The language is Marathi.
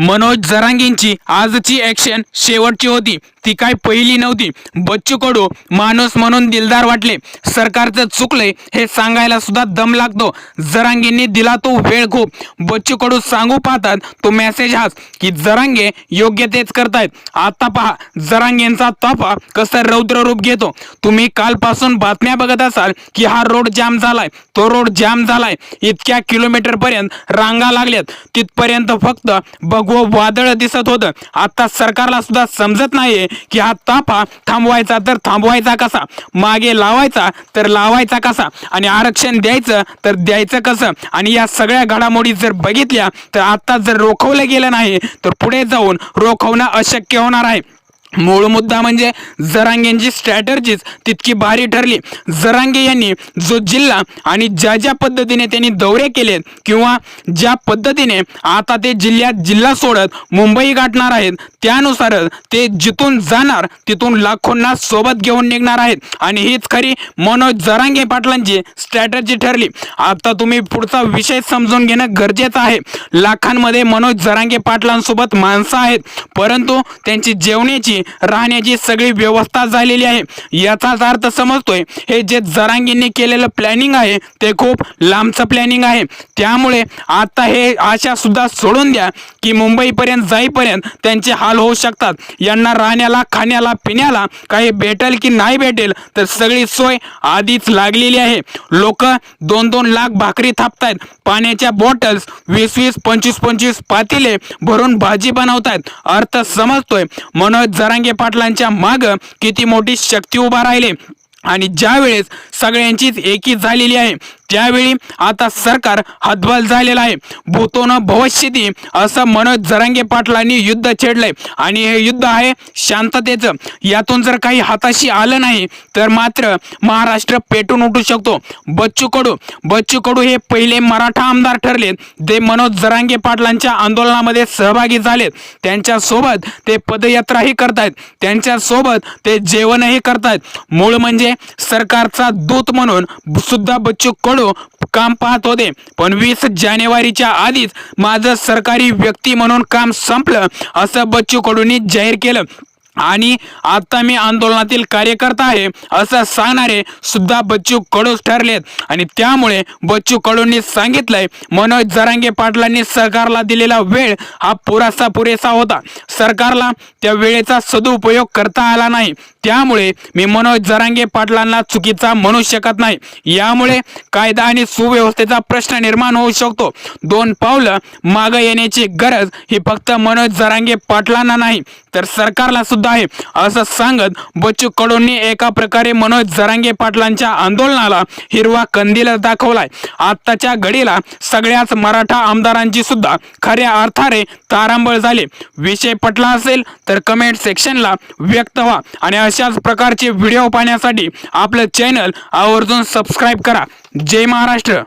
मनोज जरांगेंची आजची ॲक्शन शेवटची होती, ती काय पहिली नव्हती। बच्चू कडू माणूस म्हणून दिलदार वाटले, सरकारचं चुकलंय हे सांगायला सुद्धा दम लागतो। जरांगेंनी दिला तो वेळ खूप। बच्चू कडू सांगू पाहतात तो मेसेज हाच की जरांगे योग्य तेच करतायत। आता पहा जरांगेंचा ताफा कसा रौद्र रूप घेतो। तुम्ही कालपासून बातम्या बघत असाल की हा रोड जाम झालाय, तो रोड जाम झालाय, इतक्या किलोमीटर पर्यंत रांगा लागल्यात, तिथपर्यंत फक्त भगवं वादळ दिसत होतं। आता सरकारला सुद्धा समजत नाहीये की हा ताफा थांबवायचा तर थांबवायचा कसा, मागे लावायचा तर लावायचा कसा, आणि आरक्षण द्यायचं तर द्यायचं कसं। आणि या सगळ्या घडामोडी जर बघितल्या तर आता जर रोखवलं गेलं नाही तर पुढे जाऊन रोखवणं अशक्य होणार आहे। मूळ मुद्दा म्हणजे जरांगेंची स्ट्रॅटर्जीच तितकी भारी ठरली। जरांगे यांनी जो जिल्हा आणि ज्या पद्धतीने त्यांनी दौरे केले किंवा ज्या पद्धतीने आता ते जिल्हा सोडत मुंबई गाठणार आहेत, त्यानुसारच ते जिथून जाणार तिथून लाखोंना सोबत घेऊन निघणार आहेत। आणि हीच खरी मनोज जरांगे पाटलांची स्ट्रॅटर्जी ठरली। आता तुम्ही पुढचा विषय समजून घेणं गरजेचं आहे। लाखांमध्ये मनोज जरांगे पाटलांसोबत माणसं आहेत, परंतु त्यांची जेवण्याची राहण्याची सगळी व्यवस्था झालेली आहे। याचाच अर्थ समजतोय हे जे जरांगेंनी केलेलं प्लॅनिंग आहे ते खूप लांबचं प्लॅनिंग आहे। त्यामुळे आता हे आशा सुद्धा सोडून द्या की मुंबईपर्यंत जाईपर्यंत त्यांचे हाल होऊ शकतात। यांना राहण्याला खाण्याला पिण्याला काही भेटेल की नाही भेटेल तर सगळी सोय आधीच लागलेली आहे। लोक 2-2 लाख भाकरी थापतायत, पाण्याच्या बॉटल्स 20-20, 25-25 पातेले भरून भाजी बनवतायत। अर्थ समजतोय मनोज जरांगे पाटलांच्या माग किती मोठी शक्ती उभा राहिली। आणि ज्या वेळेस सगळ्यांचीच एकी झालेली आहे त्यावेळी आता सरकार हतबल झालेलं आहे। भूतोन भविष्यती असं मनोज जरांगे पाटलांनी युद्ध छेडलंय आणि हे युद्ध आहे शांततेचं। यातून जर काही हाताशी आलं नाही तर मात्र महाराष्ट्र पेटून उठू शकतो। बच्चू कडू हे पहिले मराठा आमदार ठरले, ते मनोज जरांगे पाटलांच्या आंदोलनामध्ये सहभागी झालेत। त्यांच्या सोबत ते पदयात्राही करतायत, त्यांच्या सोबत ते जेवणही करतायत। मूळ म्हणजे सरकारचा दूत म्हणून सुद्धा बच्चू कडू काम पाहत होते, पण 20 जानेवारीच्या आधीच माझं सरकारी व्यक्ती म्हणून काम संपलं असं बच्चू कडूंनी जाहीर केलं। आणि आता मी आंदोलनातील कार्यकर्ता आहे असं सांगणारे सुद्धा बच्चू कडूच ठरलेत। आणि त्यामुळे बच्चू कडूंनी सांगितलंय मनोज जरांगे पाटलांनी सरकारला दिलेला वेळ हा पुरेसा होता, सरकारला त्या वेळेचा सदुपयोग करता आला नाही। त्यामुळे मी मनोज जरांगे पाटलांना चुकीचा म्हणू शकत नाही। यामुळे कायदा आणि सुव्यवस्थेचा प्रश्न निर्माण होऊ शकतो। 2 पावलं मागे येण्याची गरज ही फक्त मनोज जरांगे पाटलांना नाही तर सरकारला सुद्धा आहे असं सांगत बच्चू कडूंनी एका प्रकारे मनोज जरांगे पाटलांच्या आंदोलनाला हिरवा कंदील दाखवलाय। आत्ताच्या घडीला सगळ्याच मराठा आमदारांची सुद्धा खऱ्या अर्थाने तारांबळ झाली। विषय पटला असेल तर कमेंट सेक्शनला व्यक्त व्हा आणि अशाच प्रकारचे व्हिडिओ पाहण्यासाठी आपलं चॅनल आवर्जून सबस्क्राईब करा। जय महाराष्ट्र।